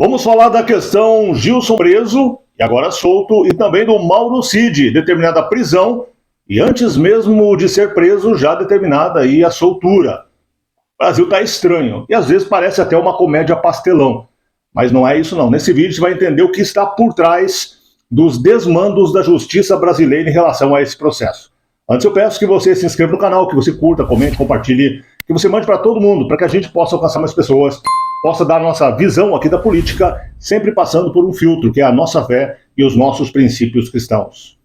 Vamos falar da questão Gilson preso e agora solto e também do Mauro Cid, determinada a prisão e antes mesmo de ser preso já determinada aí a soltura. O Brasil está estranho e às vezes parece até uma comédia pastelão, mas não é isso não. Nesse vídeo você vai entender o que está por trás dos desmandos da justiça brasileira em relação a esse processo. Antes eu peço que você se inscreva no canal, que você curta, comente, compartilhe, que você mande para todo mundo, para que a gente possa alcançar mais pessoas, possa dar a nossa visão aqui da política, sempre passando por um filtro, que é a nossa fé e os nossos princípios cristãos.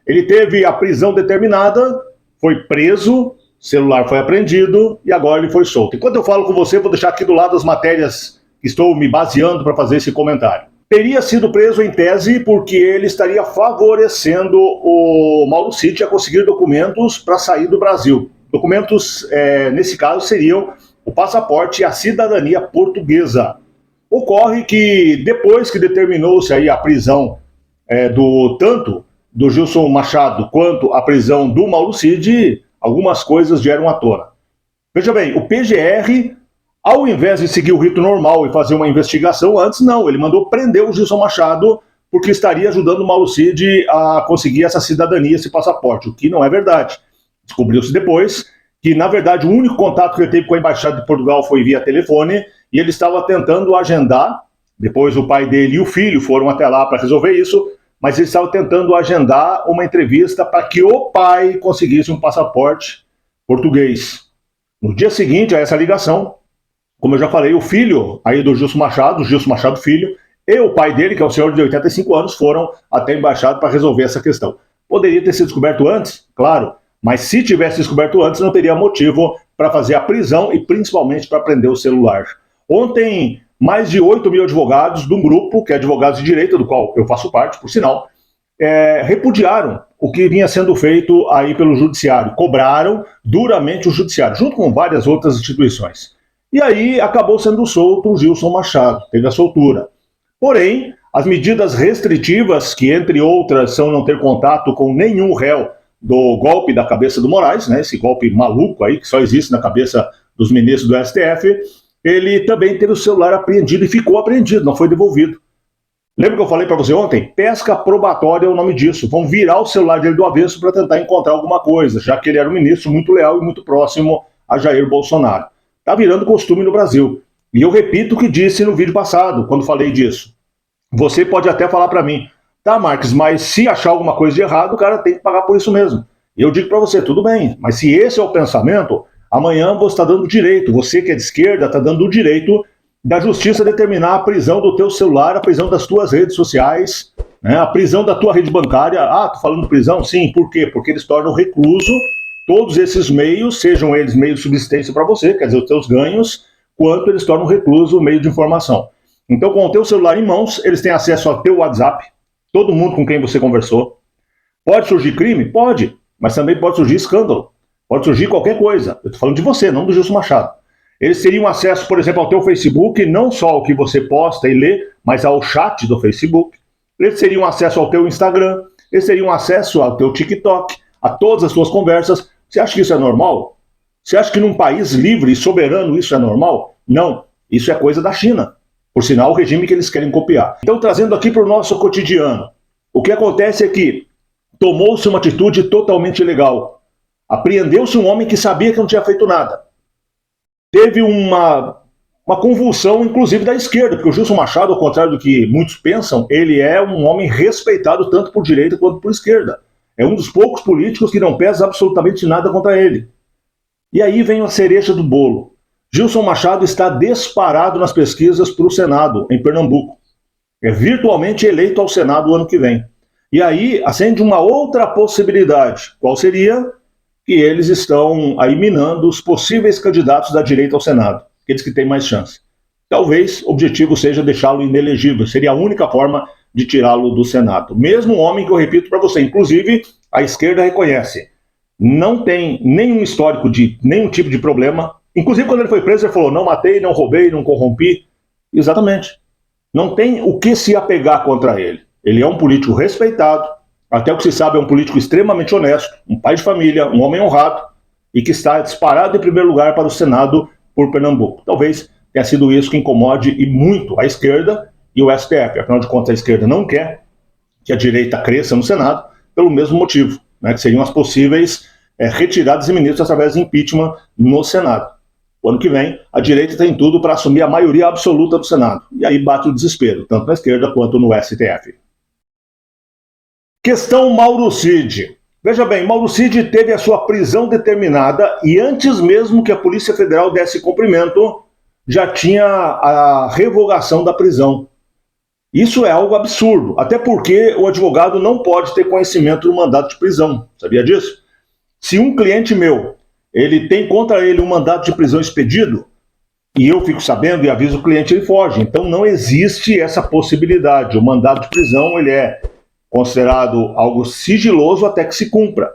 Ele teve a prisão determinada, foi preso, celular foi apreendido e agora ele foi solto. Enquanto eu falo com você, vou deixar aqui do lado as matérias que estou me baseando para fazer esse comentário. Teria sido preso em tese porque ele estaria favorecendo o Mauro Cid a conseguir documentos para sair do Brasil. Documentos, nesse caso, seriam o passaporte e a cidadania portuguesa. Ocorre que depois que determinou-se aí a prisão tanto do Gilson Machado quanto a prisão do Mauro Cid, algumas coisas vieram à tona. Veja bem, o PGR, ao invés de seguir o rito normal e fazer uma investigação antes, não, ele mandou prender o Gilson Machado porque estaria ajudando o Mauro Cid a conseguir essa cidadania, esse passaporte, o que não é verdade. Descobriu-se depois que, na verdade, o único contato que ele teve com a Embaixada de Portugal foi via telefone e ele estava tentando agendar, depois o pai dele e o filho foram até lá para resolver isso, mas ele estava tentando agendar uma entrevista para que o pai conseguisse um passaporte português. No dia seguinte a essa ligação, como eu já falei, o filho aí do Gilson Machado filho, e o pai dele, que é um senhor de 85 anos, foram até a embaixada para resolver essa questão. Poderia ter sido descoberto antes? Claro, mas se tivesse descoberto antes, não teria motivo para fazer a prisão e principalmente para prender o celular. Ontem, mais de 8 mil advogados de um grupo, que é Advogados de Direito, do qual eu faço parte, por sinal, repudiaram o que vinha sendo feito aí pelo Judiciário, cobraram duramente o Judiciário, junto com várias outras instituições. E aí acabou sendo solto o Gilson Machado, teve a soltura. Porém, as medidas restritivas, que entre outras são não ter contato com nenhum réu do golpe da cabeça do Moraes, né, esse golpe maluco aí que só existe na cabeça dos ministros do STF, ele também teve o celular apreendido e ficou apreendido, não foi devolvido. Lembra que eu falei para você ontem? Pesca probatória é o nome disso. Vão virar o celular dele do avesso para tentar encontrar alguma coisa, já que ele era um ministro muito leal e muito próximo a Jair Bolsonaro. Está virando costume no Brasil. E eu repito o que disse no vídeo passado, quando falei disso. Você pode até falar para mim, tá, Marques, mas se achar alguma coisa de errado, o cara tem que pagar por isso mesmo. E eu digo para você, tudo bem, mas se esse é o pensamento, amanhã você está dando direito, você que é de esquerda está dando o direito da justiça determinar a prisão do teu celular, a prisão das tuas redes sociais, né, a prisão da tua rede bancária. Ah, tô falando prisão? Sim, por quê? Porque eles tornam recluso todos esses meios, sejam eles meios de subsistência para você, quer dizer, os teus ganhos, quanto eles tornam recluso o meio de informação. Então, com o teu celular em mãos, eles têm acesso ao teu WhatsApp, todo mundo com quem você conversou. Pode surgir crime? Pode, mas também pode surgir escândalo, pode surgir qualquer coisa. Eu estou falando de você, não do Gilson Machado. Eles teriam acesso, por exemplo, ao teu Facebook, não só ao que você posta e lê, mas ao chat do Facebook. Eles teriam acesso ao teu Instagram, eles teriam acesso ao teu TikTok, a todas as suas conversas. Você acha que isso é normal? Você acha que num país livre e soberano isso é normal? Não, isso é coisa da China. Por sinal, o regime que eles querem copiar. Então, trazendo aqui para o nosso cotidiano, o que acontece é que tomou-se uma atitude totalmente ilegal. Apreendeu-se um homem que sabia que não tinha feito nada. Teve uma convulsão, inclusive, da esquerda, porque o Gilson Machado, ao contrário do que muitos pensam, ele é um homem respeitado tanto por direita quanto por esquerda. É um dos poucos políticos que não pesa absolutamente nada contra ele. E aí vem a cereja do bolo. Gilson Machado está disparado nas pesquisas para o Senado, em Pernambuco. É virtualmente eleito ao Senado ano que vem. E aí acende uma outra possibilidade. Qual seria? Que eles estão aí minando os possíveis candidatos da direita ao Senado, aqueles que têm mais chance. Talvez o objetivo seja deixá-lo inelegível, seria a única forma de tirá-lo do Senado. Mesmo um homem que eu repito para você, inclusive a esquerda reconhece, não tem nenhum histórico de nenhum tipo de problema. Inclusive quando ele foi preso ele falou, não matei, não roubei, não corrompi. Exatamente. Não tem o que se apegar contra ele. Ele é um político respeitado, até o que se sabe é um político extremamente honesto, um pai de família, um homem honrado, e que está disparado em primeiro lugar para o Senado por Pernambuco. Talvez tenha sido isso que incomode e muito a esquerda e o STF. Afinal de contas, a esquerda não quer que a direita cresça no Senado pelo mesmo motivo, né, que seriam as possíveis retiradas de ministros através de impeachment no Senado. O ano que vem, a direita tem tudo para assumir a maioria absoluta do Senado. E aí bate o desespero, tanto na esquerda quanto no STF. Questão Mauro Cid. Veja bem, Mauro Cid teve a sua prisão determinada e antes mesmo que a Polícia Federal desse cumprimento, já tinha a revogação da prisão. Isso é algo absurdo, até porque o advogado não pode ter conhecimento do mandato de prisão. Sabia disso? Se um cliente meu, ele tem contra ele um mandato de prisão expedido, e eu fico sabendo e aviso o cliente, ele foge. Então não existe essa possibilidade. O mandato de prisão, ele é considerado algo sigiloso até que se cumpra.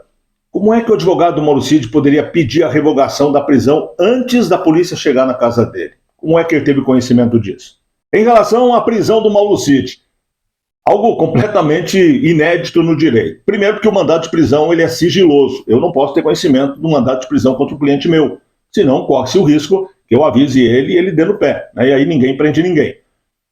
Como é que o advogado do Mauro Cid poderia pedir a revogação da prisão antes da polícia chegar na casa dele? Como é que ele teve conhecimento disso? Em relação à prisão do Mauro Cid, algo completamente inédito no direito. Primeiro porque o mandato de prisão ele é sigiloso. Eu não posso ter conhecimento do mandato de prisão contra o cliente meu. Senão corre-se o risco que eu avise ele e ele dê no pé. Né? E aí ninguém prende ninguém.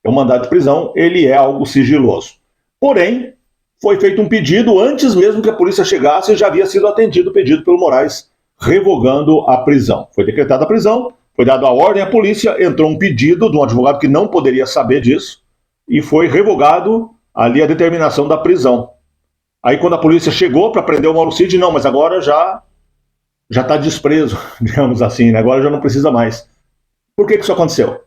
O mandato de prisão ele é algo sigiloso. Porém, foi feito um pedido antes mesmo que a polícia chegasse e já havia sido atendido o pedido pelo Moraes, revogando a prisão. Foi decretada a prisão, foi dada a ordem à polícia, entrou um pedido de um advogado que não poderia saber disso e foi revogado ali a determinação da prisão. Aí quando a polícia chegou para prender o Mauro Cid, não, mas agora já está desprezo, digamos assim, né? Agora já não precisa mais. Por que isso aconteceu?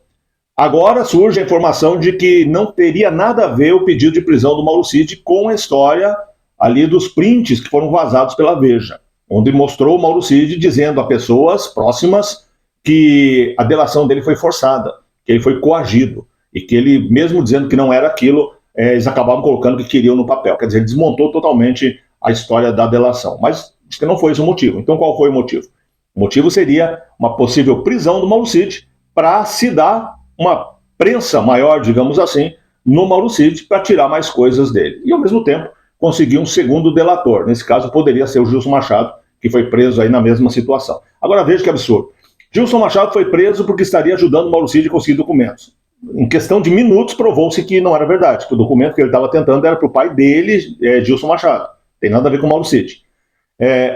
Agora surge a informação de que não teria nada a ver o pedido de prisão do Mauro Cid com a história ali dos prints que foram vazados pela Veja, onde mostrou o Mauro Cid dizendo a pessoas próximas que a delação dele foi forçada, que ele foi coagido, e que ele, mesmo dizendo que não era aquilo, eles acabavam colocando o que queriam no papel. Quer dizer, ele desmontou totalmente a história da delação, mas diz que não foi esse o motivo. Então qual foi o motivo? O motivo seria uma possível prisão do Mauro Cid para se dar uma prensa maior, digamos assim, no Mauro Cid para tirar mais coisas dele. E, ao mesmo tempo, conseguir um segundo delator. Nesse caso, poderia ser o Gilson Machado, que foi preso aí na mesma situação. Agora, veja que absurdo. Gilson Machado foi preso porque estaria ajudando o Mauro Cid a conseguir documentos. Em questão de minutos, provou-se que não era verdade, que o documento que ele estava tentando era para o pai dele, Gilson Machado. Tem nada a ver com o Mauro Cid.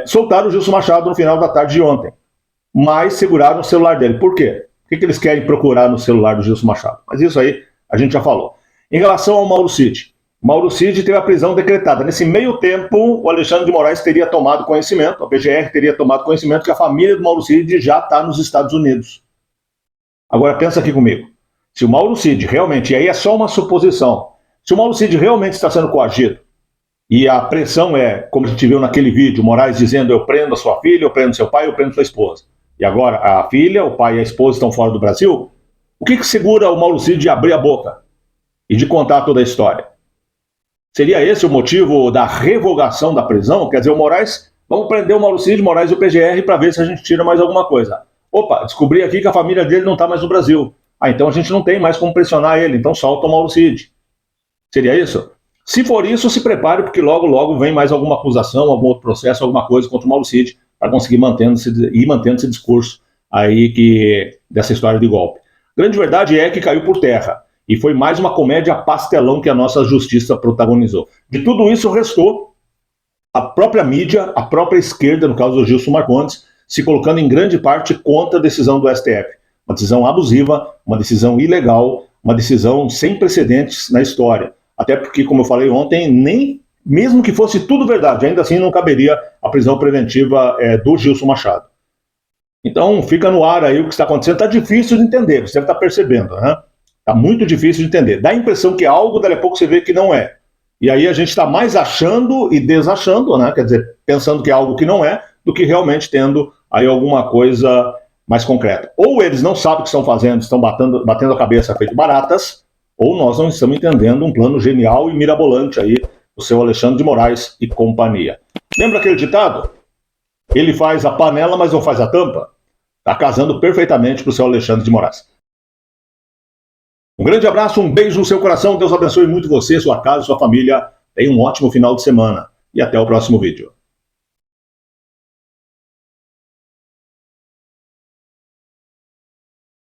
Soltaram o Gilson Machado no final da tarde de ontem, mas seguraram o celular dele. Por quê? O que eles querem procurar no celular do Gilson Machado? Mas isso aí a gente já falou. Em relação ao Mauro Cid teve a prisão decretada. Nesse meio tempo, o Alexandre de Moraes teria tomado conhecimento, a PGR teria tomado conhecimento que a família do Mauro Cid já está nos Estados Unidos. Agora pensa aqui comigo. Se o Mauro Cid realmente, e aí é só uma suposição, se o Mauro Cid realmente está sendo coagido, e a pressão é, como a gente viu naquele vídeo, Moraes dizendo eu prendo a sua filha, eu prendo seu pai, eu prendo sua esposa. E agora a filha, o pai e a esposa estão fora do Brasil, o que segura o Mauro Cid de abrir a boca e de contar toda a história? Seria esse o motivo da revogação da prisão? Quer dizer, o Moraes, vamos prender o Mauro Cid, Moraes e o PGR para ver se a gente tira mais alguma coisa. Opa, descobri aqui que a família dele não está mais no Brasil. Então a gente não tem mais como pressionar ele, então solta o Mauro Cid. Seria isso? Se for isso, se prepare, porque logo, logo vem mais alguma acusação, algum outro processo, alguma coisa contra o Mauro Cid, para conseguir mantendo esse discurso aí dessa história de golpe. A grande verdade é que caiu por terra. E foi mais uma comédia pastelão que a nossa justiça protagonizou. De tudo isso restou a própria mídia, a própria esquerda, no caso do Gilson Marcondes, se colocando em grande parte contra a decisão do STF. Uma decisão abusiva, uma decisão ilegal, uma decisão sem precedentes na história. Até porque, como eu falei ontem, nem mesmo que fosse tudo verdade, ainda assim não caberia a prisão preventiva do Gilson Machado. Então fica no ar aí o que está acontecendo. Está difícil de entender, você deve estar percebendo, né? Está muito difícil de entender. Dá a impressão que é algo, dali a pouco você vê que não é. E aí a gente está mais achando e desachando, né? Quer dizer, pensando que é algo que não é, do que realmente tendo aí alguma coisa mais concreta. Ou eles não sabem o que estão fazendo, estão batendo a cabeça feito baratas, ou nós não estamos entendendo um plano genial e mirabolante aí do seu Alexandre de Moraes e companhia. Lembra aquele ditado? Ele faz a panela, mas não faz a tampa? Está casando perfeitamente para o seu Alexandre de Moraes. Um grande abraço, um beijo no seu coração, Deus abençoe muito você, sua casa, sua família. Tenha um ótimo final de semana e até o próximo vídeo.